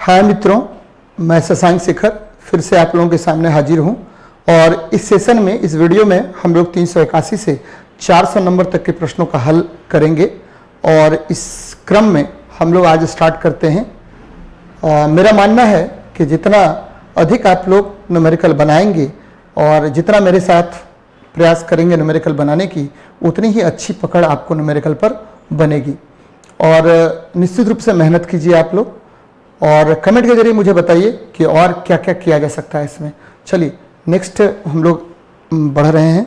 हाय मित्रों, मैं शशांक शेखर फिर से आप लोगों के सामने हाजिर हूं और इस सेशन में, इस वीडियो में हम लोग 381 से 400 नंबर तक के प्रश्नों का हल करेंगे और इस क्रम में हम लोग आज स्टार्ट करते हैं। मेरा मानना है कि जितना अधिक आप लोग न्यूमेरिकल बनाएंगे और जितना मेरे साथ प्रयास करेंगे न्यूमेरिकल बनाने की, उतनी ही अच्छी पकड़ आपको न्यूमेरिकल पर बनेगी। और निश्चित रूप से मेहनत कीजिए आप लोग और कमेंट के जरिए मुझे बताइए कि और क्या क्या किया जा सकता है इसमें। चलिए नेक्स्ट हम लोग बढ़ रहे हैं।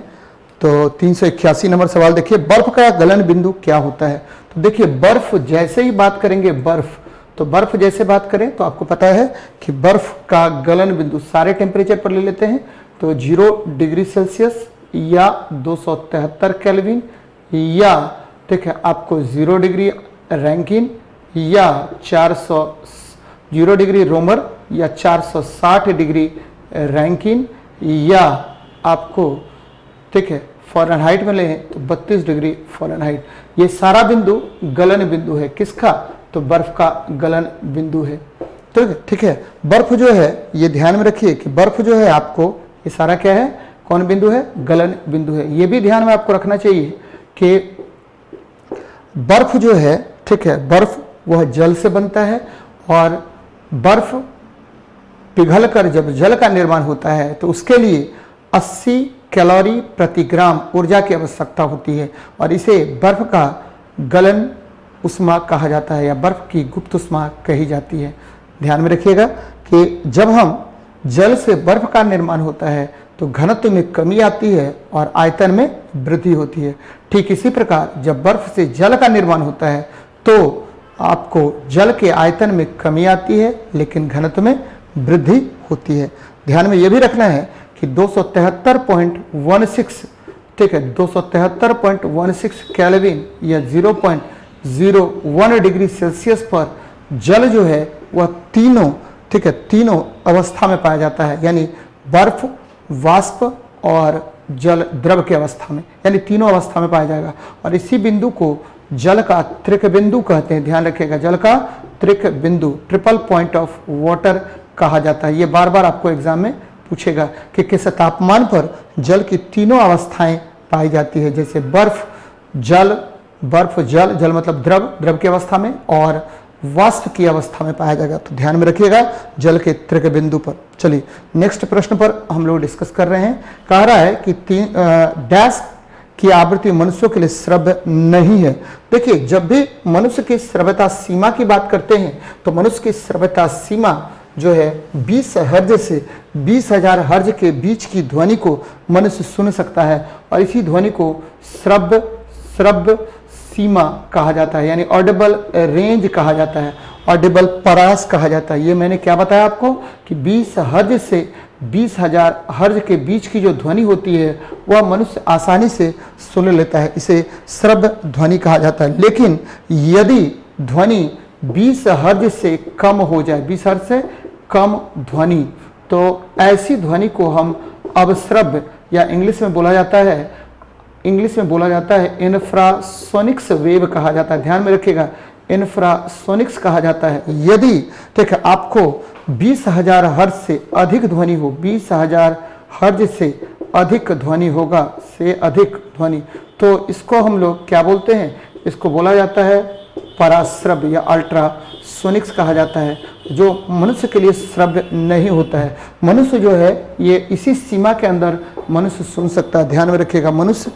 तो 381 नंबर सवाल देखिए, बर्फ का गलन बिंदु क्या होता है। तो देखिए, बर्फ जैसे ही बात करेंगे, बर्फ जैसे बात करें तो आपको पता है कि बर्फ का गलन बिंदु सारे टेम्परेचर पर ले लेते हैं तो 0 डिग्री सेल्सियस या 273 केल्विन या ठीक है आपको 0 डिग्री रैंकिन या 0 डिग्री रोमर या 460 डिग्री रैंकिन या आपको ठीक है फ़ारेनहाइट में लें तो 32 डिग्री फ़ारेनहाइट। ये सारा बिंदु गलन बिंदु है। किसका? तो बर्फ का गलन बिंदु है। तो ठीक है, बर्फ जो है, ये ध्यान में रखिए कि बर्फ जो है आपको, ये सारा क्या है, कौन बिंदु है? गलन बिंदु है। ये भी ध्यान में आपको रखना चाहिए कि बर्फ जो है, ठीक है, बर्फ वह जल से बनता है और बर्फ पिघलकर जब जल का निर्माण होता है तो उसके लिए 80 कैलोरी प्रति ग्राम ऊर्जा की आवश्यकता होती है और इसे बर्फ का गलन उष्मा कहा जाता है या बर्फ की गुप्त उष्मा कही जाती है। ध्यान में रखिएगा कि जब हम जल से बर्फ का निर्माण होता है तो घनत्व में कमी आती है और आयतन में वृद्धि होती है। ठीक इसी प्रकार जब बर्फ से जल का निर्माण होता है तो आपको जल के आयतन में कमी आती है लेकिन घनत्व में वृद्धि होती है। ध्यान में यह भी रखना है कि 273.16 ठीक है 273.16 केल्विन या 0.01 डिग्री सेल्सियस पर जल जो है वह तीनों ठीक है तीनों अवस्था में पाया जाता है, यानी बर्फ, वाष्प और जल द्रव की अवस्था में, यानी तीनों अवस्था में पाया जाएगा। और इसी बिंदु को जल का त्रिक बिंदु कहते हैं। ध्यान रखिएगा, जल का त्रिक बिंदु, ट्रिपल पॉइंट ऑफ वाटर कहा जाता है। ये बार बार आपको एग्जाम में पूछेगा कि किस तापमान पर जल की तीनों अवस्थाएं पाई जाती है, जैसे बर्फ जल, जल मतलब द्रव की अवस्था में और वाष्प की अवस्था में पाया जाएगा। तो ध्यान में रखिएगा जल के त्रिक बिंदु पर। चलिए नेक्स्ट प्रश्न पर हम लोग डिस्कस कर रहे हैं। कह रहा है कि डैश की आवृत्ति मनुष्यों के लिए श्रव्य नहीं है। देखिए, जब भी मनुष्य की श्रव्यता सीमा की बात करते हैं तो मनुष्य की श्रव्यता सीमा जो है 20 हर्ज से 20,000 हर्ज के बीच की ध्वनि को मनुष्य सुन सकता है और इसी ध्वनि को श्रव्य सीमा कहा जाता है, यानी ऑडिबल रेंज कहा जाता है, ऑडिबल परास कहा जाता है। ये मैंने क्या बताया आपको कि 20 हर्ज से 20,000 हर्ज के बीच की जो ध्वनि होती है वह मनुष्य आसानी से सुन लेता है, इसे श्रव्य ध्वनि कहा जाता है। लेकिन यदि ध्वनि 20 हर्ज से कम हो जाए, 20 हर्ज से कम ध्वनि, तो ऐसी ध्वनि को हम अवश्रव्य या इंग्लिश में बोला जाता है इंफ्रासोनिक्स वेव कहा जाता है। ध्यान में रखिएगा, इंफ्रासोनिक्स कहा जाता है। यदि ठीक है आपको 20,000 हर्ज से अधिक ध्वनि हो, 20,000 हर्ज से अधिक ध्वनि होगा, से अधिक ध्वनि, तो इसको हम लोग क्या बोलते हैं? इसको बोला जाता है पराश्रव्य या अल्ट्रासोनिक्स कहा जाता है, जो मनुष्य के लिए श्रव्य नहीं होता है। मनुष्य जो है ये इसी सीमा के अंदर मनुष्य सुन सकता है। ध्यान में रखिएगा, मनुष्य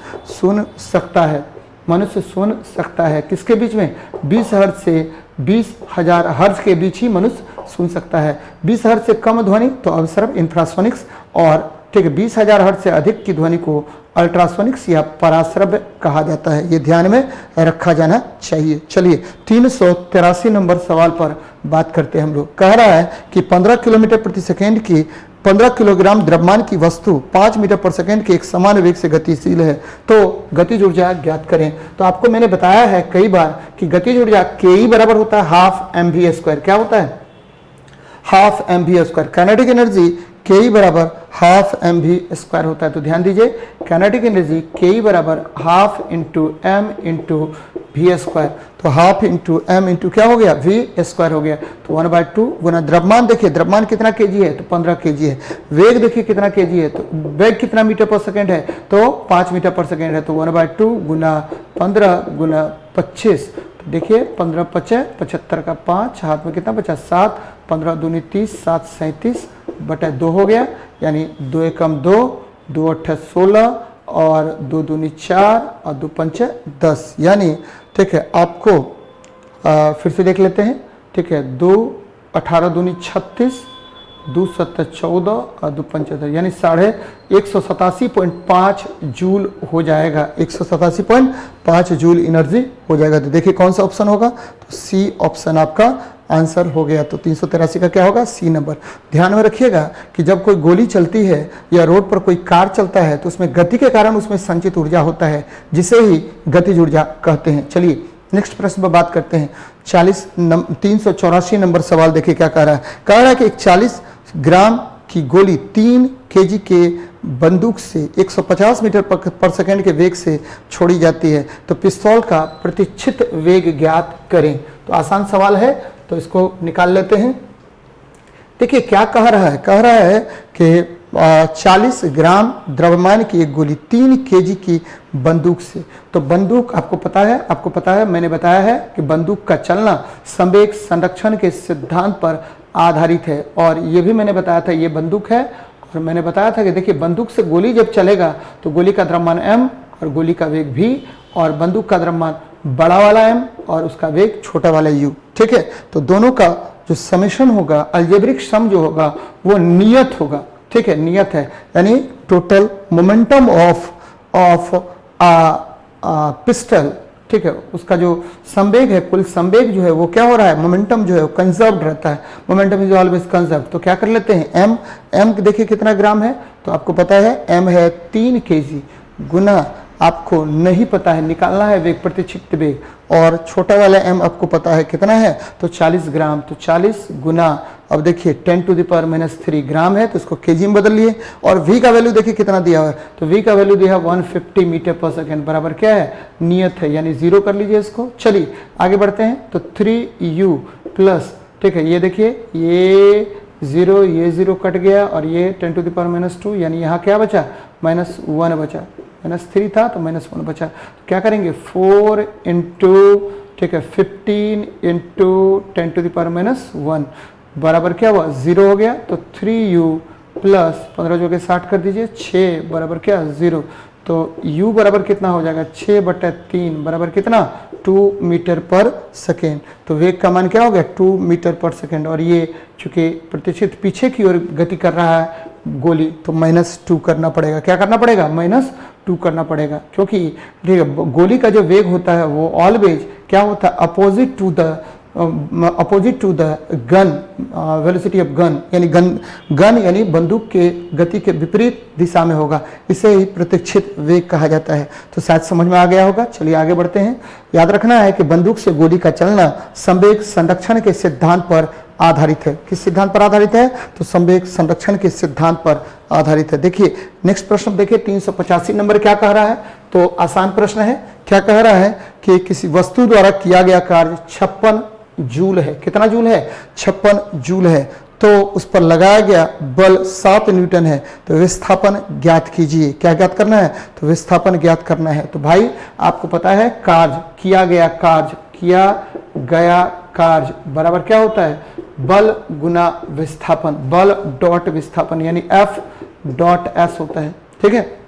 सुन सकता है किसके बीच में? 20 हर्ज से 20,000 हर्ज के बीच ही मनुष्य सुन सकता है। 20 हर्ज से कम ध्वनि तो अवश्रव्य इंफ्रासोनिक्स, और ठीक है 20,000 हर्ज से अधिक की ध्वनि को अल्ट्रासोनिक्स या पराश्रव्य कहा जाता है। ये ध्यान में रखा जाना चाहिए। चलिए 383 नंबर सवाल पर बात करते हैं हम लोग। कह रहा है कि 15 किलोमीटर प्रति सेकेंड की 15 किलोग्राम द्रव्यमान की वस्तु 5 मीटर पर सेकेंड के एक समान वेग से गतिशील है, तो गतिज ऊर्जा ज्ञात करें। तो आपको मैंने बताया है कई बार कि गतिज ऊर्जा के बराबर होता है हाफ mv²। क्या होता है? Half mv²। काइनेटिक एनर्जी के बराबर हाफ mv² होता है। तो ध्यान दीजिए, काइनेटिक एनर्जी के बराबर half into m into v square, तो हाफ इंटू एम इंटू क्या हो गया वी स्क्वायर हो गया। तो 1/2 गुना द्रव्यमान, देखिए द्रव्यमान कितना केजी है तो 15 केजी है। वेग देखिए कितना केजी है, तो वेग कितना मीटर पर सेकेंड है तो 5 मीटर पर सेकेंड है। तो 1/2 गुना 15 गुना 25, तो देखिए 15 5 75 का 5, हाथ में कितना बचा 7, 15 दूनी 30, 7 37 बटा 2 हो गया, यानी 2 एकम 2, 2 8 16 और 2 दूनी 4 और 2 पंच 10, यानी ठीक है आपको फिर से देख लेते हैं, ठीक है 2 18 दूनी 36, 2 7 14 और 2 75, यानी 187.5 जूल हो जाएगा, 187.5 जूल एनर्जी हो जाएगा। तो देखिए कौन सा ऑप्शन होगा, तो सी ऑप्शन आपका आंसर हो गया। तो 383 का क्या होगा, सी नंबर। ध्यान में रखिएगा कि जब कोई गोली चलती है या रोड पर कोई कार चलता है तो उसमें गति के कारण उसमें संचित ऊर्जा होता है, जिसे ही गतिज ऊर्जा कहते हैं। चलिए नेक्स्ट प्रश्न पर बात करते हैं। 384 नंबर सवाल देखिए क्या कह रहा है। कह रहा है कि एक 40 ग्राम की गोली 3 केजी के बंदूक से 150 मीटर पर सेकंड के वेग से छोड़ी जाती है, तो पिस्तौल का प्रतिच्छित वेग ज्ञात करें। तो आसान सवाल है, तो इसको निकाल लेते हैं। देखिए क्या कह रहा है, कह रहा है कि 40 ग्राम द्रव्यमान की एक गोली 3 केजी की बंदूक से, तो बंदूक आपको पता है मैंने बताया है कि बंदूक का चलना संवेग संरक्षण के सिद्धांत पर आधारित है, और ये भी मैंने बताया था ये बंदूक है, और मैंने बताया था कि देखिए बंदूक से गोली जब चलेगा तो गोली का द्रव्यमान m और गोली का वेग v, और बंदूक का द्रव्यमान बड़ा वाला m और उसका वेग छोटा वाला u, ठीक है। तो दोनों का जो समेशन होगा, अलजेब्रिक सम जो होगा वो नियत होगा, ठीक है, नियत है, यानी टोटल मोमेंटम ऑफ पिस्टल, ठीक है, उसका जो संवेग है, कुल संवेग जो है वो क्या हो रहा है, मोमेंटम जो है वो कंजर्व्ड रहता है, मोमेंटम इज ऑलवेज कंजर्व। तो क्या कर लेते हैं, m देखिए कितना ग्राम है, तो आपको पता है m है 3 केजी, गुना आपको नहीं पता है, निकालना है वेग प्रतिच्छित वेग, और छोटा वाला m आपको पता है कितना है, तो 40 ग्राम, तो 40 गुना, अब देखिए 10⁻³ ग्राम है, तो इसको केजी में बदल लिए, और v का वैल्यू देखिए कितना दिया हुआ है, तो v का वैल्यू दिया है 150 मीटर पर सेकेंड, बराबर क्या है, नियत है, यानी 0 कर लीजिए इसको। चलिए आगे बढ़ते हैं। तो 3u प्लस, ठीक है, ये देखिए ये 0 ये 0 कट गया, और ये 10⁻², यानी यहाँ क्या बचा, -1 बचा, -3 था तो -1 बचा। तो क्या करेंगे 4 इंटू, ठीक है 15 इंटू 10⁻1 बराबर क्या हुआ 0 हो गया। तो 3u प्लस 15 जो के 60 कर दीजिए, 6 बराबर क्या 0। तो u बराबर कितना हो जाएगा 6/3 बराबर कितना 2 मीटर पर सेकेंड। तो वेग का मान क्या हो गया 2 मीटर पर सेकेंड, और ये चूंकि प्रतिशत पीछे की ओर गति कर रहा है गोली, तो -2 करना पड़ेगा। क्या करना पड़ेगा, -2 करना पड़ेगा, क्योंकि ठीक है गोली का जो वेग होता है वो ऑलवेज क्या होता है, opposite to the gun velocity of gun, यानी गन यानी बंदूक के गति के विपरीत दिशा में होगा, इसे ही प्रतिच्छित वेग कहा जाता है। तो शायद समझ में आ गया होगा। चलिए आगे बढ़ते हैं। याद रखना है कि बंदूक से गोली का चलना संवेग संरक्षण के सिद्धांत पर आधारित है। किस सिद्धांत पर आधारित है, तो संवेग संरक्षण के सिद्धांत पर आधारित है। देखिए नेक्स्ट प्रश्न देखिए 385 नंबर क्या कह रहा है, तो आसान प्रश्न है। क्या कह रहा है कि किसी वस्तु द्वारा किया गया कार्य 56 जूल है। कितना जूल है, 56 जूल है। तो उस पर लगाया गया बल 7 न्यूटन है। तो विस्थापन ज्ञात कीजिए। क्या ज्ञात करना है, तो विस्थापन ज्ञात करना है। तो भाई आपको पता है कार्य किया गया कार्य बराबर क्या होता है, बल गुना विस्थापन, बल डॉट विस्थापन, यानी F.S होता है, ठीक है।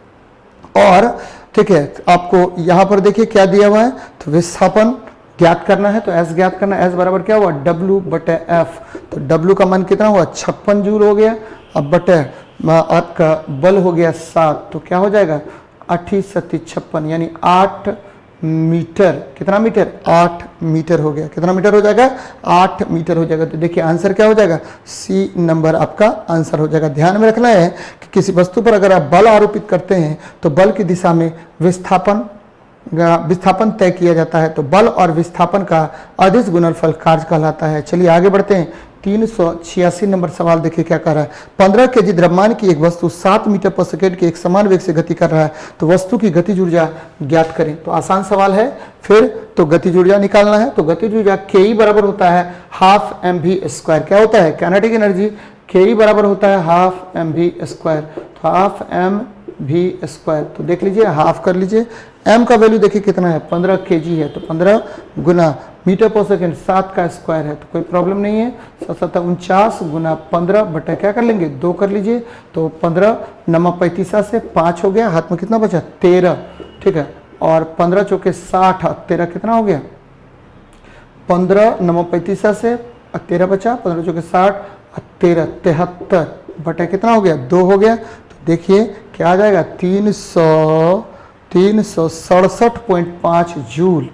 और ठीक है आपको यहां पर देखिए क्या दिया हुआ है, तो विस्थापन ज्ञात करना है, तो S ज्ञात करना है। S बराबर क्या हुआ W/F। तो W का मान कितना हुआ 56 जूल हो गया, अब बटे आपका बल हो गया 7, तो क्या हो जाएगा 8 × 7 = 56, यानी 8 मीटर। कितना मीटर, 8 मीटर हो गया। कितना मीटर हो जाएगा, 8 मीटर हो जाएगा। तो देखिए आंसर क्या हो जाएगा, सी नंबर आपका आंसर हो जाएगा। ध्यान में रखना है कि किसी वस्तु पर अगर आप बल आरोपित करते हैं तो बल की दिशा में विस्थापन तय किया जाता है। तो बल और विस्थापन का अदिश गुणनफल कार्य कहलाता है। चलिए आगे बढ़ते हैं। 386 नंबर सवाल देखिए क्या कह रहा है। 15 केजी द्रव्यमान की एक वस्तु 7 मीटर पर सेकेंड के एक समान वेग से गति कर रहा है, तो वस्तु की गतिज ऊर्जा ज्ञात करें। तो आसान सवाल है, फिर तो गतिज ऊर्जा निकालना है। तो गतिज ऊर्जा के बराबर होता है हाफ mv²। क्या होता है? काइनेटिक एनर्जी के बराबर होता है हाफ mv²। तो हाफ mv², तो देख लीजिए हाफ कर लीजिए। m का वैल्यू देखिए कितना है, 15 kg है, तो 15 गुना मीटर पर सेकेंड 7 का स्क्वायर है, तो कोई प्रॉब्लम नहीं है। 7 गुना 15 बटा क्या कर लेंगे, 2 कर लीजिए। तो 15 नमा 35 से 5 हो गया, हाथ में कितना बचा, 13, ठीक है। और 15 चौके 60, 13 कितना हो गया, 15 नमा 35 से 13 बचा, 15 चौके 60, 13 73 बटा कितना हो गया, 2 हो गया। तो देखिए क्या आ जाएगा, 367.5 जूल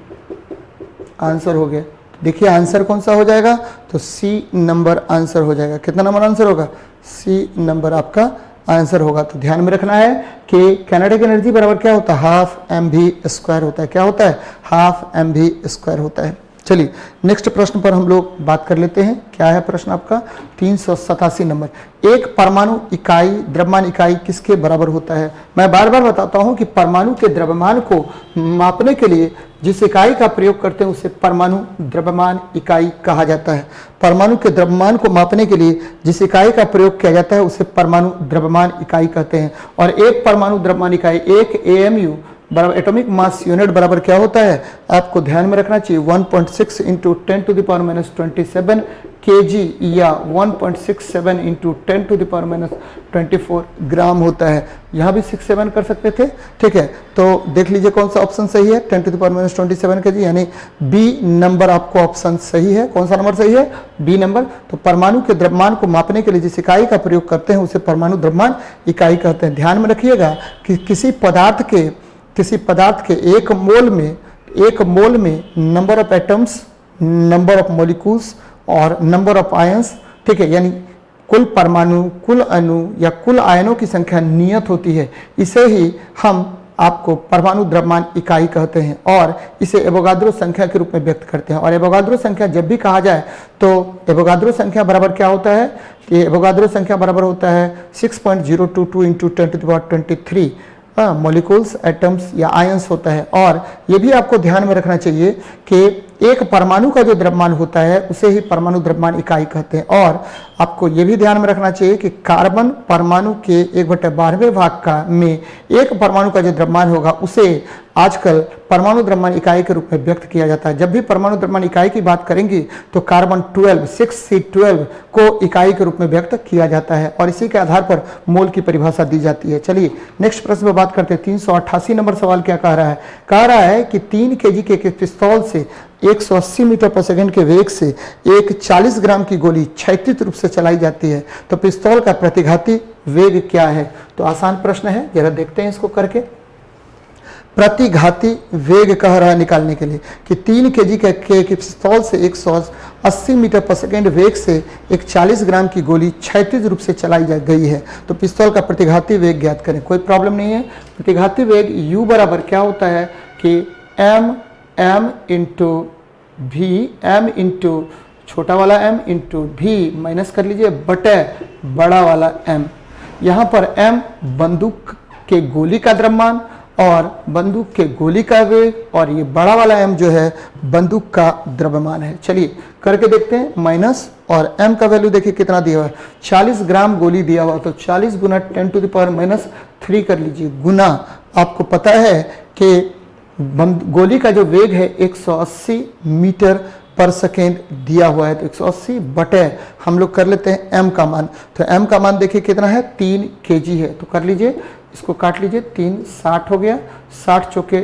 आंसर हो गया। तो देखिए आंसर कौन सा हो जाएगा, तो सी नंबर आंसर हो जाएगा। कितना नंबर आंसर होगा, सी नंबर आपका आंसर होगा। तो ध्यान में रखना है कि काइनेटिक एनर्जी बराबर क्या होता है, हाफ mv² होता है। क्या होता है, हाफ mv² होता है। चलिए नेक्स्ट प्रश्न पर हम लोग बात कर लेते हैं। क्या है प्रश्न आपका, 387 नंबर। एक परमाणु इकाई द्रव्यमान इकाई किसके बराबर होता है? मैं बार बार बताता हूं कि परमाणु के द्रव्यमान को मापने के लिए जिस इकाई का प्रयोग करते हैं उसे परमाणु द्रव्यमान इकाई कहा जाता है। परमाणु के द्रव्यमान को मापने के लिए जिस इकाई का प्रयोग किया जाता है उसे परमाणु द्रव्यमान इकाई कहते हैं। और एक परमाणु द्रव्यमान इकाई, एक AMU बराबर एटॉमिक मास यूनिट बराबर क्या होता है, आपको ध्यान में रखना चाहिए 1.6 इंटू 10⁻⁻27 kg या 1.67 इंटू 10⁻⁻24 ग्राम होता है। यहाँ भी 67 कर सकते थे, ठीक है। तो देख लीजिए कौन सा ऑप्शन सही है, 10⁻⁻27 kg, यानी बी नंबर आपको ऑप्शन सही है। कौन सा नंबर सही है, बी नंबर। तो परमाणु के द्रव्यमान को मापने के लिए जिस इकाई का प्रयोग करते हैं उसे परमाणु द्रव्यमान इकाई कहते हैं। ध्यान में रखिएगा कि किसी पदार्थ के एक मोल में number of atoms, number of molecules और नंबर ऑफ आयंस, ठीक है, यानी कुल परमाणु, कुल अणु या कुल आयनों की संख्या नियत होती है। इसे ही हम आपको परमाणु द्रव्यमान इकाई कहते हैं और इसे एवोगाद्रो संख्या के रूप में व्यक्त करते हैं। और एवोगाद्रो संख्या जब भी कहा जाए तो एवोगाद्रो संख्या बराबर क्या होता है, कि एवोगाद्रो संख्या बराबर होता है 6.022 इंटू 10⁻23 मॉलिक्यूल्स, एटम्स या आयंस होता है। और ये भी आपको ध्यान में रखना चाहिए कि एक परमाणु का जो द्रव्यमान होता है उसे ही परमाणु द्रव्यमान इकाई कहते हैं। और आपको ये भी ध्यान में रखना चाहिए कि कार्बन परमाणु के 1/12वें भाग में एक परमाणु का जो द्रव्यमान होगा उसे आजकल परमाणु द्रव्यमान इकाई के रूप में व्यक्त किया जाता है। जब भी परमाणु द्रव्यमान इकाई की बात करेंगे तो कार्बन 6C12 को इकाई के रूप में व्यक्त किया जाता है और इसी के आधार पर मोल की परिभाषा दी जाती है। चलिए नेक्स्ट प्रश्न पर बात करते हैं। 388 नंबर सवाल क्या कह रहा है, कह रहा है कि 3 kg के पिस्तौल से 180 मीटर पर सेकंड के वेग से एक 40 ग्राम की गोली क्षैतिज रूप से चलाई जाती है, तो पिस्तौल का प्रतिघाती वेग क्या है? तो आसान प्रश्न है, जरा देखते हैं इसको करके। प्रतिघाती वेग कह रहा है निकालने के लिए कि 3 kg के पिस्तौल से 180 मीटर पर सेकेंड वेग से एक 40 ग्राम की गोली क्षैतिज रूप से चलाई गई है, तो पिस्तौल का प्रतिघाती वेग ज्ञात करें। कोई प्रॉब्लम नहीं है। प्रतिघाती वेग u बराबर क्या होता है कि m इंटू भी, m इंटू छोटा वाला m इंटू भी माइनस कर लीजिए बटे बड़ा वाला m। यहाँ पर m बंदूक के गोली का द्रव्यमान और बंदूक के गोली का वेग और ये बड़ा वाला m जो है बंदूक का द्रव्यमान है। चलिए करके देखते हैं। माइनस और m का वैल्यू देखिए कितना दिया हुआ है, 40 ग्राम गोली दिया हुआ, तो 40 गुना 10⁻³ कर लीजिए गुना, आपको पता है कि गोली का जो वेग है 180 मीटर पर सेकेंड दिया हुआ है, तो 180 बटे हम लोग कर लेते हैं m का मान। तो m का मान देखिए कितना है, 3 kg है, तो कर लीजिए, इसको काट लीजिए, 3 60 हो गया, 60 चौके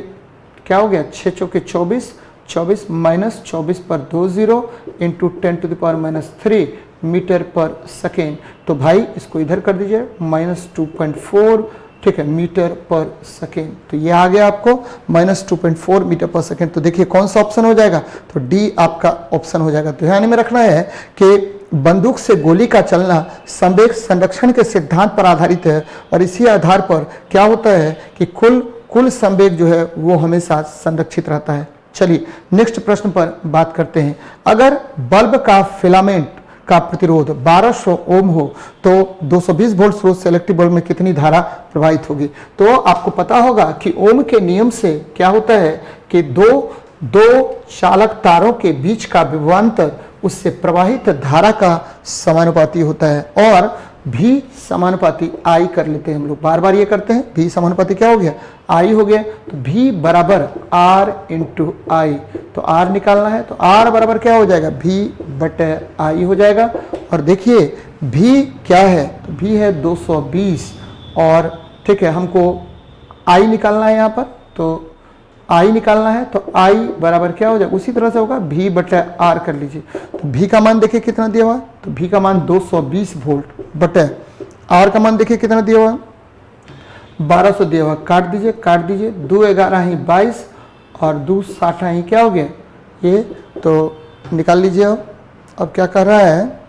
क्या हो गया, 6 चौके 24, 24 माइनस 24 पर 2 0 इंटू 10⁻³ मीटर पर सेकेंड। तो भाई इसको इधर कर दीजिए, -2.4, ठीक है, मीटर पर सेकेंड। तो ये आ गया आपको -2.4 मीटर पर सेकेंड। तो देखिए कौन सा ऑप्शन हो जाएगा, तो डी आपका ऑप्शन हो जाएगा। तो ध्यान में रखना है कि बंदूक से गोली का चलना संवेग संरक्षण के सिद्धांत पर आधारित है और इसी आधार पर क्या होता है कि कुल संवेग जो है वो हमेशा संरक्षित रहता है। चलिए नेक्स्ट प्रश्न पर बात करते हैं। अगर बल्ब का फिलामेंट का प्रतिरोध 1200 ओम हो तो 220 वोल्ट स्रोत से इलेक्ट्रिक बल्ब में कितनी धारा प्रवाहित होगी। तो आपको पता होगा कि ओम के नियम से क्या होता है कि दो चालक तारों के बीच का विभवांतर उससे प्रवाहित धारा का समानुपाती होता है और भी समानुपाती आई कर लेते हैं हम लोग, बार बार ये करते हैं। भी समानुपाती क्या हो गया, आई हो गया। तो भी बराबर आर इंटू आई, तो आर निकालना है तो आर बराबर क्या हो जाएगा, भी बटे आई हो जाएगा। और देखिए भी क्या है, तो भी है 220 और ठीक है हमको आई निकालना है यहाँ पर, तो आई निकालना है तो आई बराबर क्या हो जाएगा, उसी तरह से होगा भी बटे आर कर लीजिए। तो भी का मान देखिए कितना दिया हुआ, तो भी का मान 220 वोल्ट बटे आर का मान देखिए कितना दिया हुआ, 1200 दिया हुआ। काट दीजिए 2 11 ही 22 और 2 60 ही क्या हो गया ये, तो निकाल लीजिए। अब क्या कर रहा है,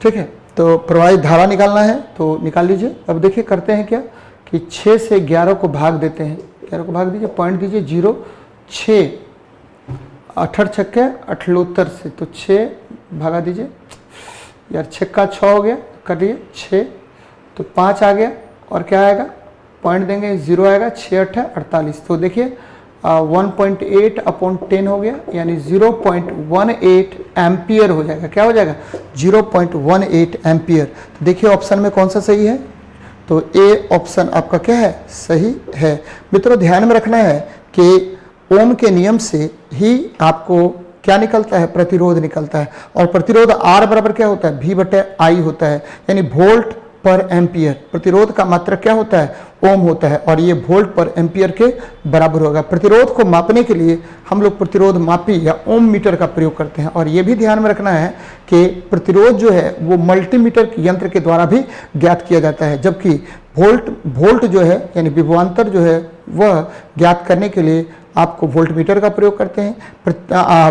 ठीक है, तो प्रवाहित धारा निकालना है तो निकाल लीजिए। अब देखिए करते हैं क्या कि 6 से 11 को भाग देते हैं, 11 को भाग दीजिए, पॉइंट दीजिए 0, 6 18 छक्के 78 से, तो 6 भागा दीजिए यार, 6 का 6 हो गया, कर लिए 6, तो 5 आ गया और क्या आएगा, पॉइंट देंगे 0 आएगा, 6 8 48। तो देखिए 1.8 अपॉन 10 हो गया यानी 0.18 एम्पियर हो जाएगा। क्या हो जाएगा, 0.18 एम्पियर। तो देखिए ऑप्शन में कौन सा सही है, तो ए ऑप्शन आपका क्या है, सही है। मित्रों ध्यान में रखना है कि ओम के नियम से ही आपको क्या निकलता है, प्रतिरोध निकलता है और प्रतिरोध आर बराबर क्या होता है, भी बटे आई होता है यानी वोल्ट पर एम्पियर। प्रतिरोध का मात्रक क्या होता है, ओम होता है और ये वोल्ट पर एम्पियर के बराबर होगा। प्रतिरोध को मापने के लिए हम लोग प्रतिरोध मापी या ओम मीटर का प्रयोग करते हैं और ये भी ध्यान में रखना है कि प्रतिरोध जो है वो मल्टीमीटर यंत्र के द्वारा भी ज्ञात किया जाता है, जबकि वोल्ट जो है यानी विभवांतर जो है वह ज्ञात करने के लिए आपको वोल्टमीटर का प्रयोग करते हैं।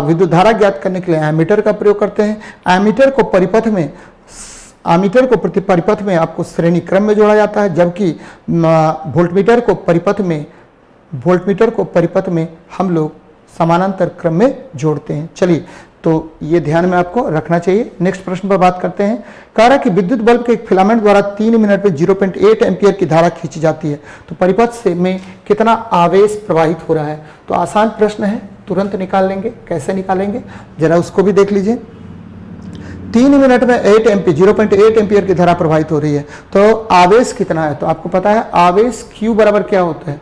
विद्युत धारा ज्ञात करने के लिए एमीटर का प्रयोग करते हैं। एमीटर को परिपथ में आपको श्रेणी क्रम में जोड़ा जाता है, जबकि वोल्टमीटर को परिपथ में हम लोग समानांतर क्रम में जोड़ते हैं। चलिए तो ये ध्यान में आपको रखना चाहिए। नेक्स्ट प्रश्न पर बात करते हैं। कह रहा है कि विद्युत बल्ब के एक फिलामेंट द्वारा 3 मिनट में 0.8 एम्पियर की धारा खींची जाती है, तो परिपथ से में कितना आवेश प्रवाहित हो रहा है। तो आसान प्रश्न है, तुरंत निकाल लेंगे। कैसे निकालेंगे जरा उसको भी देख लीजिए। 3 मिनट में 0.8 एम्पियर की धारा प्रवाहित हो रही है, तो आवेश कितना है, तो आपको पता है आवेश Q बराबर क्या होता है,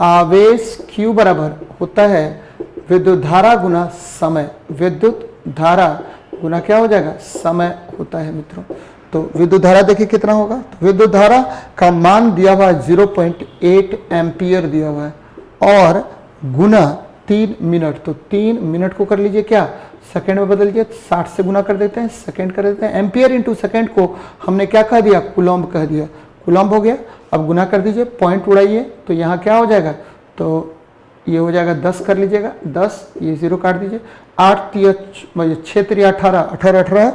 आवेश Q बराबर होता है विद्युत धारा गुना समय। विद्युत धारा गुना क्या हो जाएगा, समय होता है मित्रों। तो विद्युत धारा देखिए कितना होगा, तो विद्युत धारा का मान दिया हुआ है 0.8 एम्पियर दिया हुआ है और गुना 3 मिनट, तो 3 मिनट को कर लीजिए क्या, सेकंड में बदल लीजिए, 60 से गुना कर देते हैं, सेकंड कर देते हैं। एम्पियर इंटू सेकंड को हमने क्या कह दिया, कूलम्ब कह दिया, कूलम्ब हो गया। अब गुना कर दीजिए, पॉइंट उड़ाइए, तो यहाँ क्या हो जाएगा, तो ये हो जाएगा 10 कर लीजिएगा, 10 ये 0 काट दीजिए, 8 6 3 18 18 18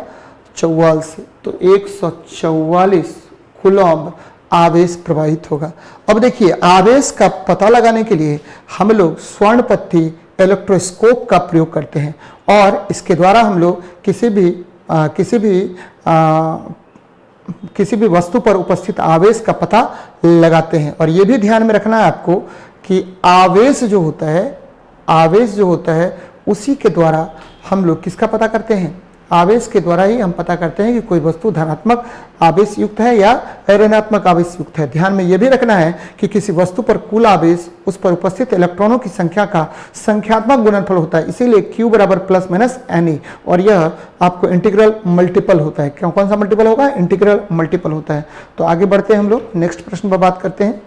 44, तो 144 कूलम्ब आवेश प्रवाहित होगा। अब देखिए आवेश का पता लगाने के लिए हम लोग स्वर्ण पत्ती इलेक्ट्रोस्कोप का प्रयोग करते हैं और इसके द्वारा हम लोग किसी भी वस्तु पर उपस्थित आवेश का पता लगाते हैं। और ये भी ध्यान में रखना है आपको कि आवेश जो होता है उसी के द्वारा हम लोग किसका पता करते हैं, आवेश के द्वारा ही हम पता करते हैं कि कोई वस्तु धनात्मक आवेश युक्त है या ऋणात्मक आवेश युक्त है। ध्यान में यह भी रखना है कि किसी वस्तु पर कुल आवेश उस पर उपस्थित इलेक्ट्रॉनों की संख्या का संख्यात्मक गुणनफल होता है, इसीलिए Q बराबर प्लस माइनस NE और यह आपको इंटीग्रल मल्टीपल होता है। कौन सा मल्टीपल होगा, इंटीग्रल मल्टीपल होता है। तो आगे बढ़ते हैं हम लोग, नेक्स्ट प्रश्न पर बात करते हैं।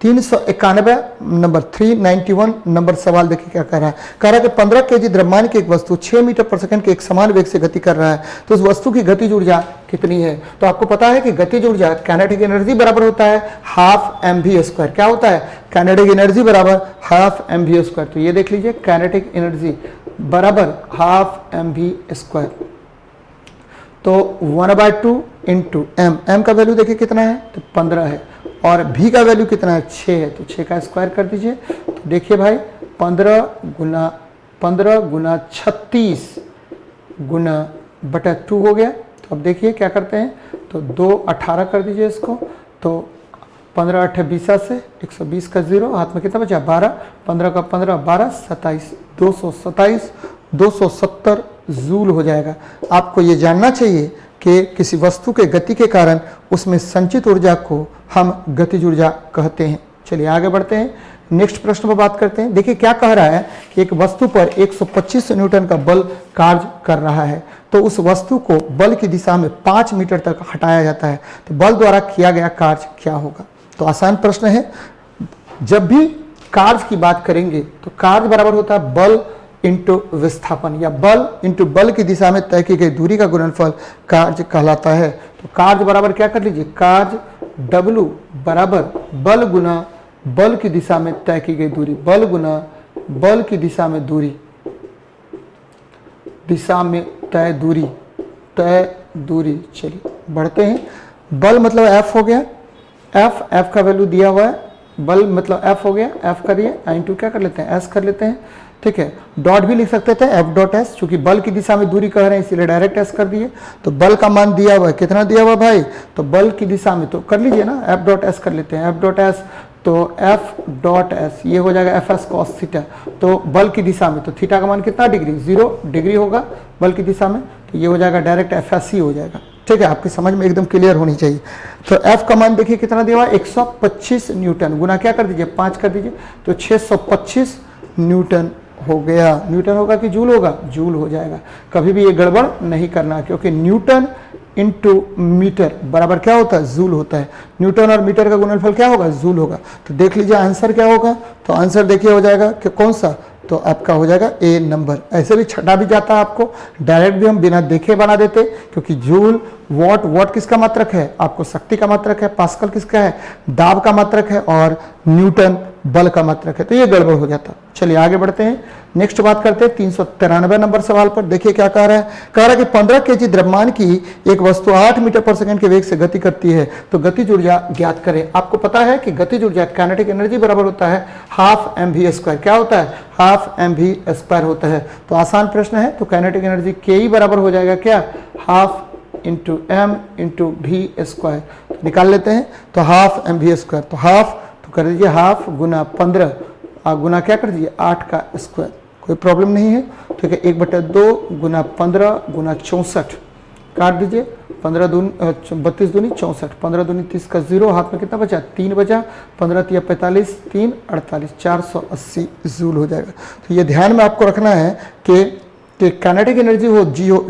391 नंबर 391 नंबर सवाल देखिए क्या कह रहा है। कह रहा है कि 15 kg द्रव्यमान की एक वस्तु 6 मीटर पर सेकंड के एक समान वेग से गति कर रहा है, तो उस वस्तु की गतिज ऊर्जा कितनी है। तो आपको पता है कि गतिज ऊर्जा काइनेटिक एनर्जी बराबर होता है हाफ mv²। क्या होता है, काइनेटिक एनर्जी बराबर हाफ mv²। तो ये देख लीजिए, काइनेटिक एनर्जी बराबर हाफ mv²। तो 1/2 इंटू m का वैल्यू देखिए कितना है, तो 15 है और v का वैल्यू कितना है, 6 है, तो 6 का स्क्वायर कर दीजिए। तो देखिए भाई 15 गुना 15 गुना 36 गुना बटा 2 हो गया। तो अब देखिए क्या करते हैं, तो 2 18 कर दीजिए इसको, तो 15 8 20 से 120 का 0, हाथ में कितना बचा 12, 15 का 15 12 27, 227 270 जूल हो जाएगा। आपको ये जानना चाहिए कि किसी वस्तु के गति के कारण उसमें संचित ऊर्जा को हम गतिज ऊर्जा कहते हैं। चलिए आगे बढ़ते हैं, नेक्स्ट प्रश्न पर बात करते हैं। देखिए क्या कह रहा है कि एक वस्तु पर 125 न्यूटन का बल कार्य कर रहा है, तो उस वस्तु को बल की दिशा में 5 मीटर तक हटाया जाता है, तो बल द्वारा किया गया कार्य क्या होगा। तो आसान प्रश्न है, जब भी कार्य की बात करेंगे तो कार्य बराबर होता है बल इंटू विस्थापन, या बल इंटू बल की दिशा में तय की गई दूरी का गुणनफल कार्य कहलाता है। तो कार्य बराबर क्या कर लीजिए, कार्य W बराबर बल गुना बल की दिशा में तय की गई दूरी, बल गुना बल की दिशा में दूरी, दिशा में तय दूरी। चलिए बढ़ते हैं, बल मतलब F हो गया, F का वैल्यू दिया हुआ है, बल मतलब F हो गया, F करिए इंटू क्या कर लेते हैं S कर लेते हैं, ठीक है। डॉट भी लिख सकते थे F डॉट S, चूंकि बल की दिशा में दूरी कह रहे हैं इसीलिए डायरेक्ट S कर दिए। तो बल का मान दिया हुआ है, कितना दिया हुआ भाई, तो बल की दिशा में तो कर लीजिए ना, F डॉट S कर लेते हैं, F डॉट S, तो F डॉट S ये हो जाएगा FS cos थीटा, तो बल की दिशा में तो थीटा का मान कितना डिग्री, 0 डिग्री होगा बल की दिशा में, तो ये हो जाएगा डायरेक्ट FS ही हो जाएगा, ठीक है। आपकी समझ में एकदम क्लियर होनी चाहिए। तो F का मान देखिए कितना दिया हुआ है, 125 न्यूटन, गुना क्या कर दीजिए 5 कर दीजिए, तो 625 न्यूटन हो गया। न्यूटन होगा कि जूल होगा, जूल हो जाएगा। कभी भी ये गड़बड़ नहीं करना, क्योंकि न्यूटन इंटू मीटर बराबर क्या होता है, जूल होता है। न्यूटन और मीटर का गुणनफल क्या होगा, जूल होगा। तो देख लीजिए आंसर क्या होगा, तो आंसर देखिए हो जाएगा कि कौन सा, तो आपका हो जाएगा ए नंबर। ऐसे भी छटा भी जाता है आपको, डायरेक्ट भी हम बिना देखे बना देते, क्योंकि जूल वॉट, वॉट किसका मात्रक है, आपको शक्ति का मात्रक है, पास्कल किसका है, दाब का मात्रक है, और न्यूटन बल का मात्रक है, तो ये गड़बड़ हो जाता। चलिए आगे बढ़ते हैं, नेक्स्ट बात करते हैं 393 नंबर सवाल पर। देखिए क्या कह रहा है, कह रहा है कि 15 केजी द्रव्यमान की एक वस्तु 8 मीटर पर सेकंड के वेग से गति करती है, तो गतिज ऊर्जा ज्ञात करें। आपको पता है कि गतिज ऊर्जा काइनेटिक एनर्जी बराबर होता है हाफ mv², क्या होता है, हाफ mv² होता है। तो आसान प्रश्न है, तो काइनेटिक एनर्जी के बराबर हो जाएगा क्या, half into m into v², निकाल लेते हैं, तो हाफ mv², तो हाफ तो कर दीजिए हाफ गुना 15 गुना क्या कर दीजिए 8 का स्क्वायर, कोई प्रॉब्लम नहीं है, ठीक है। 1/2 गुना 15 गुना 64 काट दीजिए, 15 दूनी 32 दूनी 64, 15 दूनी 30 का 0, हाथ में कितना बचा 3 बचा, 15 तिया 45 3 48, 480 जूल हो जाएगा। तो ये ध्यान में आपको रखना है कि काइनेटिक एनर्जी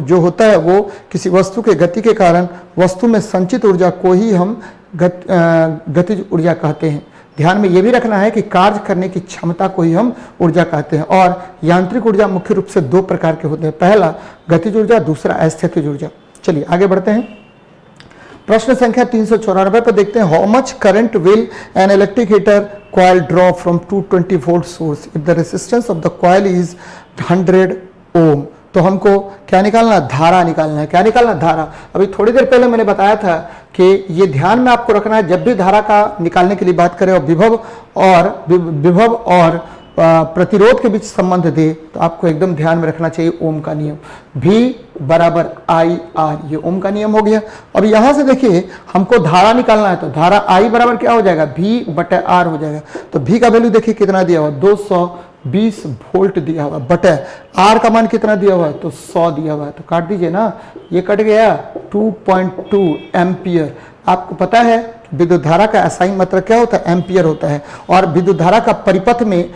जो होता है वो किसी वस्तु के गति के कारण वस्तु में संचित ऊर्जा को ही हम गतिज ऊर्जा कहते हैं। ध्यान में यह भी रखना है कि कार्य करने की क्षमता को ही हम ऊर्जा कहते हैं। और यांत्रिक ऊर्जा मुख्य रूप से 2 प्रकार के होते हैं, पहला गतिज ऊर्जा, दूसरा अस्थितिज ऊर्जा। चलिए आगे बढ़ते हैं, प्रश्न संख्या 394 पर देखते हैं, how much current will an electric heater coil draw from 220 volt source if the resistance of the coil is 100 ओम। तो हमको क्या निकालना, धारा निकालना है। क्या निकालना, धारा। अभी थोड़ी देर पहले मैंने बताया था कि ये ध्यान में आपको रखना है, जब भी धारा का निकालने के लिए बात करें और विभव और प्रतिरोध के बीच संबंध दे, तो आपको एकदम ध्यान में रखना चाहिए ओम का नियम, V बराबर IR, ये ओम का नियम हो गया। अब यहां से देखिए हमको धारा निकालना है, तो धारा I बराबर क्या हो जाएगा, V/R हो जाएगा। तो V का वैल्यू देखिए कितना दिया हुआ, 220 वोल्ट दिया हुआ, बटे R का मान कितना दिया हुआ है, तो 100 दिया हुआ है। तो काट दीजिए ना, ये कट गया 2.2 एम्पियर। आपको पता है विद्युत धारा का एसआई मात्रक क्या होता है, एम्पियर होता है। और विद्युत धारा का परिपथ में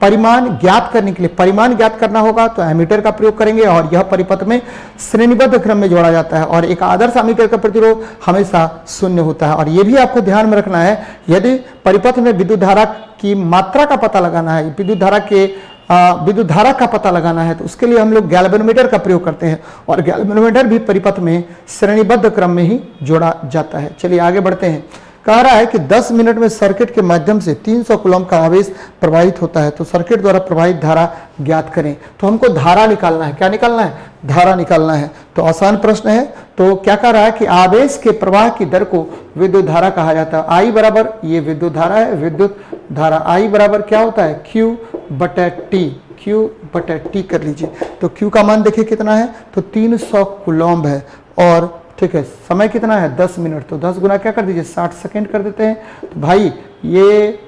परिमाण ज्ञात करने के लिए, परिमाण ज्ञात करना होगा तो एमीटर का प्रयोग करेंगे, और यह परिपथ में श्रेणीबद्ध क्रम में जोड़ा जाता है। और एक आदर्श एमीटर का प्रतिरोध हमेशा 0 होता है। और यह भी आपको ध्यान में रखना है, यदि परिपथ में विद्युत धारा की मात्रा का पता लगाना है, विद्युत धारा का पता लगाना है, तो उसके लिए हम लोग गैल्वेनोमीटर का प्रयोग करते हैं। और गैल्वेनोमीटर भी परिपथ में श्रेणीबद्ध क्रम में ही जोड़ा जाता है। चलिए आगे बढ़ते हैं, कह रहा है कि 10 मिनट में सर्किट के माध्यम से 300 कूलम का आवेश प्रवाहित होता है, तो सर्किट द्वारा प्रवाहित धारा ज्ञात करें। तो हमको धारा निकालना है। क्या निकालना है, धारा निकालना है। तो आसान प्रश्न है। तो क्या कह रहा है कि आवेश के प्रवाह की दर को विद्युत धारा कहा जाता है। आई बराबर, ये विद्युत धारा है, विद्युत धारा I बराबर क्या होता है, Q/T। Q बटा T कर लीजिए। तो Q का मान देखिए कितना है, तो 300 कूलम्ब है, और ठीक है समय कितना है 10 मिनट, तो 10 गुना क्या कर दीजिए 60 सेकेंड कर देते हैं। तो भाई ये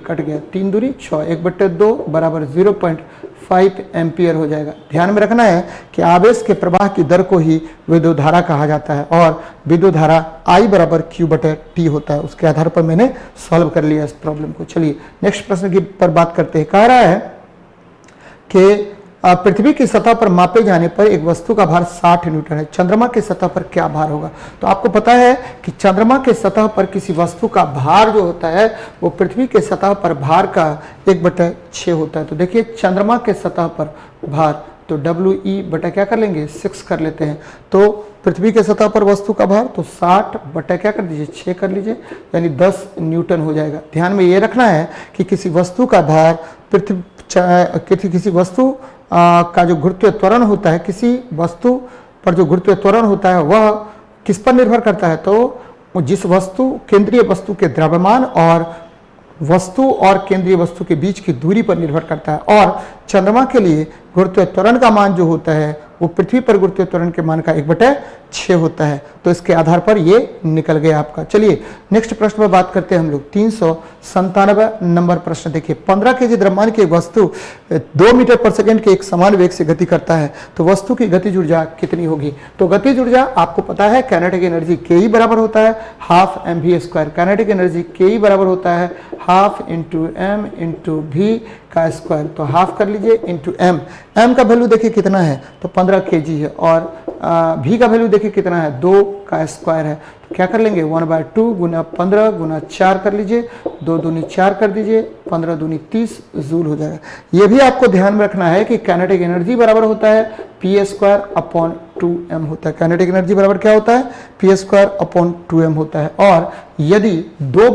कट गया, 3 दूरी 6, 1/2 बराबर 0.5 एम्पियर हो जाएगा। ध्यान में रखना है कि आवेश के प्रवाह की दर को ही विद्युत धारा कहा जाता है, और विद्युत धारा I बराबर Q बटे T होता है। उसके आधार पर मैंने सॉल्व कर लिया इस प्रॉब्लम को। चलिए नेक्स्ट प्रश्न की पर बात करते हैं। कह रहा है कि पृथ्वी की सतह पर मापे जाने पर एक वस्तु का भार 60 न्यूटन है, चंद्रमा की सतह पर क्या भार होगा। तो आपको पता है कि चंद्रमा के सतह पर किसी वस्तु का भार जो होता है वो पृथ्वी के सतह पर भार का 1/6 होता है। तो देखिए चंद्रमा के सतह पर भार, तो WE बटा क्या कर लेंगे 6 कर लेते हैं। तो पृथ्वी के सतह पर वस्तु का भार, तो 60 बटा क्या कर दीजिए 6 कर लीजिए, यानी 10 न्यूटन हो जाएगा। ध्यान में ये रखना है कि किसी वस्तु का भार किसी वस्तु का जो गुरुत्वीय त्वरण होता है, किसी वस्तु पर जो गुरुत्वीय त्वरण होता है वह किस पर निर्भर करता है, तो जिस वस्तु केंद्रीय वस्तु के द्रव्यमान और वस्तु और केंद्रीय वस्तु के बीच की दूरी पर निर्भर करता है। और चंद्रमा के लिए गुरुत्वीय त्वरण का मान जो होता है वो पृथ्वी पर गुरुत्वीय त्वरण के मान का 1/6 होता है। तो इसके आधार पर ये निकल गया आपका। चलिए नेक्स्ट प्रश्न पर बात करते हैं हम लोग। 397 नंबर प्रश्न देखिए। 15 केजी द्रव्यमान की वस्तु 2 मीटर पर सेकंड के एक समान वेग से गति करता है, तो वस्तु की गतिज ऊर्जा कितनी होगी। तो गतिज ऊर्जा आपको पता है काइनेटिक एनर्जी के बराबर होता है हाफ mv²। काइनेटिक एनर्जी के बराबर होता है half into m into v का स्क्वायर। तो हाफ कर लीजिए इंटू m का वैल्यू देखिए कितना है, तो 15 केजी है, और v का वैल्यू देखिए कितना है 2 का स्क्वायर है। तो क्या कर लेंगे 1/2 गुना 15 गुना 4 कर लीजिए, 2 दूनी 4 कर दीजिए, 15 दूनी 30 जूल हो जाएगा। ये भी आपको ध्यान में रखना है कि काइनेटिक एनर्जी बराबर होता है P²/2m होता है। काइनेटिक एनर्जी बराबर क्या होता है P²/2m होता है। और यदि दो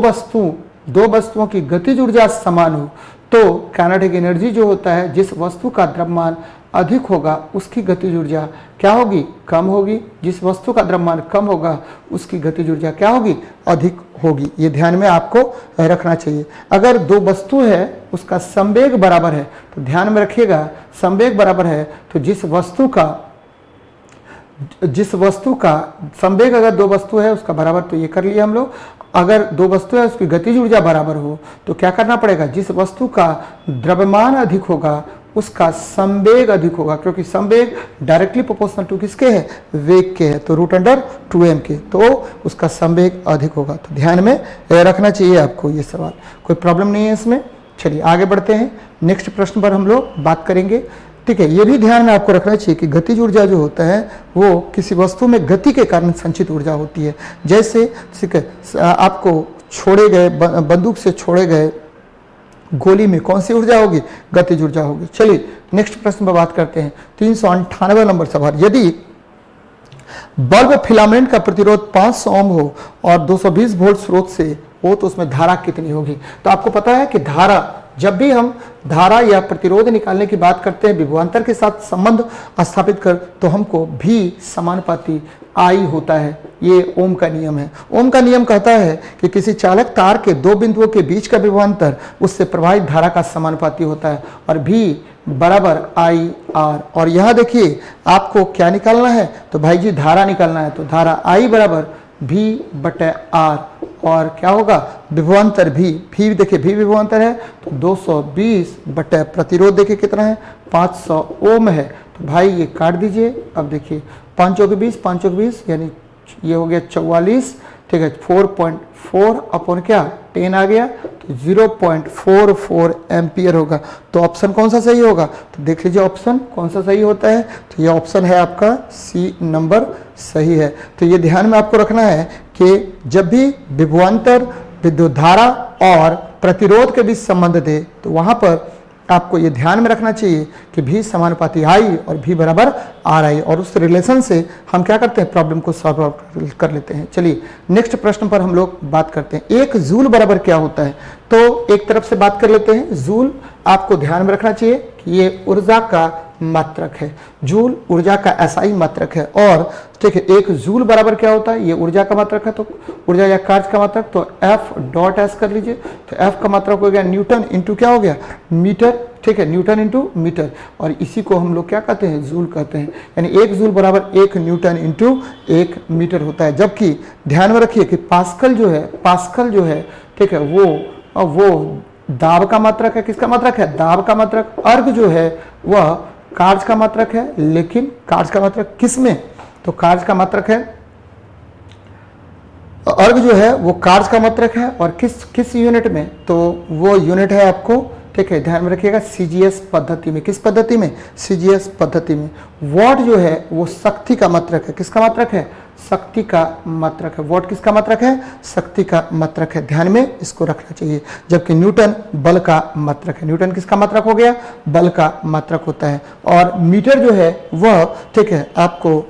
वस्तुओं की गतिज ऊर्जा समान हो तो काइनेटिक एनर्जी जो होता है, जिस वस्तु का द्रव्यमान अधिक होगा उसकी गतिज ऊर्जा क्या होगी कम होगी, जिस वस्तु का द्रव्यमान कम होगा उसकी गतिज ऊर्जा क्या होगी अधिक होगी। ये ध्यान में आपको रखना चाहिए। अगर दो वस्तु है उसका संवेग बराबर है, तो ध्यान में रखिएगा संवेग बराबर है तो जिस वस्तु का संवेग अगर दो वस्तु है उसका बराबर, तो ये कर लिया हम लोग। अगर दो वस्तु है उसकी गतिज ऊर्जा बराबर हो तो क्या करना पड़ेगा, जिस वस्तु का द्रव्यमान अधिक होगा उसका संवेग अधिक होगा, क्योंकि संवेग डायरेक्टली प्रोपोर्शनल टू किसके है वेग के है, तो √2m के, तो उसका संवेग अधिक होगा। तो ध्यान में रखना चाहिए आपको ये सवाल, कोई प्रॉब्लम नहीं है इसमें। चलिए आगे बढ़ते हैं, नेक्स्ट प्रश्न पर हम लोग बात करेंगे। ठीक है, ये भी ध्यान में आपको रखना चाहिए कि गतिज ऊर्जा जो होता है वो किसी वस्तु में गति के कारण संचित ऊर्जा होती है। जैसे ठीक है, आपको छोड़े गए बंदूक से छोड़े गए गोली में कौन सी ऊर्जा होगी, गतिज ऊर्जा होगी। चलिए नेक्स्ट प्रश्न पर बात करते हैं। 398 नंबर सवाल। यदि बल्ब फिलामेंट का प्रतिरोध 500 ओम हो और 220 वोल्ट स्रोत से हो तो उसमें धारा कितनी होगी। तो आपको पता है कि धारा, जब भी हम धारा या प्रतिरोध निकालने की बात करते हैं विभवांतर के साथ संबंध स्थापित कर, तो हमको भी समानुपाती I होता है। ये ओम का नियम है। ओम का नियम कहता है कि किसी चालक तार के दो बिंदुओं के बीच का विभवांतर उससे प्रवाहित धारा का समानुपाती होता है, और भी बराबर IR। और यहाँ देखिए आपको क्या निकालना है, तो भाई जी धारा निकालना है, तो धारा I बराबर V/R, और क्या होगा विभवांतर भी देखिए भी विभवांतर है, तो 220 बटे प्रतिरोध देखिए कितना है 500 ओम है। तो भाई ये काट दीजिए। अब देखिए 5 चौके 20 यानी ये हो गया 44, ठीक है 4.4 अपॉन क्या 10 आ गया, तो 0.44 एम्पियर होगा। तो ऑप्शन कौन सा सही होगा, तो देख लीजिए ऑप्शन कौन सा सही होता है, तो ये ऑप्शन है आपका C नंबर सही है। तो ये ध्यान में आपको रखना है कि जब भी विभवांतर विद्युत धारा और प्रतिरोध के बीच संबंध दे तो वहां पर आपको ये ध्यान में रखना चाहिए कि भी समानुपाती I और भी बराबर RI, और उस रिलेशन से हम क्या करते हैं प्रॉब्लम को सॉल्व आउट कर लेते हैं। चलिए नेक्स्ट प्रश्न पर हम लोग बात करते हैं। 1 जूल बराबर क्या होता है, तो एक तरफ से बात कर लेते हैं। जूल आपको ध्यान में रखना चाहिए कि ये ऊर्जा का मात्रक है, जूल ऊर्जा का SI मात्रक है। और ठीक है 1 जूल बराबर क्या होता है, ये ऊर्जा का मात्रक है, तो ऊर्जा या कार्य का मात्रक, तो F.S कर लीजिए। तो F का मात्रक हो गया न्यूटन इंटू क्या हो गया मीटर ठीक है, न्यूटन इंटू मीटर, और इसी को हम लोग क्या कहते हैं, जूल कहते हैं। यानी 1 जूल बराबर 1 न्यूटन इंटू 1 मीटर होता है। जबकि ध्यान में रखिए कि पास्कल जो है ठीक है, वो दाब का मात्रक है। किसका मात्रक है, दाब का मात्रक। अर्ग जो है वह कार्य का मात्रक है, लेकिन कार्य का मात्रक किस में, तो कार्य का मात्रक है, अर्ग जो है वो कार्य का मात्रक है, और किस यूनिट में, तो वो यूनिट है आपको, ठीक है, ध्यान में रखिएगा, सीजीएस पद्धति में। किस पद्धति में, सीजीएस पद्धति में। वॉट जो है वो शक्ति का मात्रक है। किसका मात्रक है, शक्ति का मात्रक है। वॉट किसका मात्रक है, शक्ति का मात्रक है। ध्यान में इसको रखना चाहिए। जबकि न्यूटन बल का मात्रक है। न्यूटन किसका मात्रक हो गया, बल का मात्रक होता है। और मीटर जो है वह, ठीक है, आपको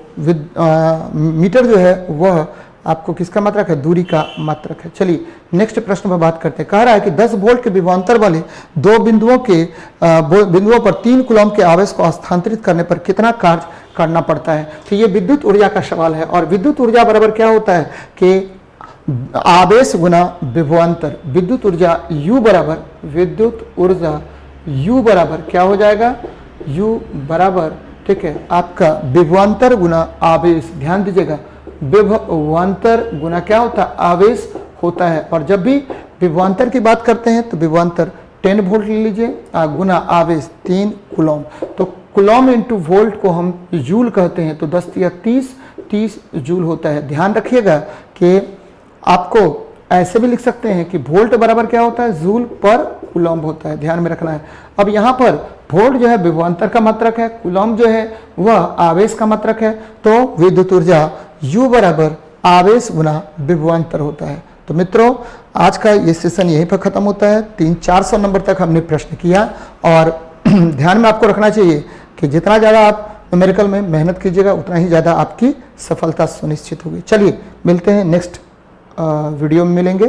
मीटर जो है वह आपको किसका मात्रक है, दूरी का मात्रक है। चलिए नेक्स्ट प्रश्न पर बात करते हैं। कह रहा है कि 10 वोल्ट के विभवांतर वाले दो बिंदुओं पर 3 कूलम्ब के आवेश को स्थानांतरित करने पर कितना कार्य करना पड़ता है। तो ये विद्युत ऊर्जा का सवाल है, और विद्युत ऊर्जा बराबर क्या होता है कि आवेश गुना विभवांतर। विद्युत ऊर्जा U बराबर क्या हो जाएगा, U बराबर, ठीक है, आपका विभवांतर गुना आवेश। ध्यान दीजिएगा, विभवांतर गुना क्या होता है, आवेश होता है। और जब भी विभवांतर की बात करते हैं तो विभवांतर 10 वोल्ट ले लीजिए, गुना आवेश 3 कूलम्ब। तो कूलम्ब इंटू वोल्ट को हम जूल कहते हैं, तो 10 या 30 जूल होता है। ध्यान रखिएगा कि आपको ऐसे भी लिख सकते हैं कि वोल्ट बराबर क्या होता है, जूल पर कूलम्ब होता है। ध्यान में रखना है। अब यहाँ पर वोल्ट जो है विभवांतर का मात्रक है, कूलम्ब जो है वह आवेश का मात्रक है। तो विद्युत ऊर्जा U बराबर आवेश गुना विभवांतर होता है। तो मित्रों, आज का ये सेशन यहीं पर खत्म होता है। 300-400 नंबर तक हमने प्रश्न किया, और ध्यान में आपको रखना चाहिए कि जितना ज़्यादा आप न्यूमेरिकल में मेहनत कीजिएगा उतना ही ज़्यादा आपकी सफलता सुनिश्चित होगी। चलिए मिलते हैं, नेक्स्ट वीडियो में मिलेंगे।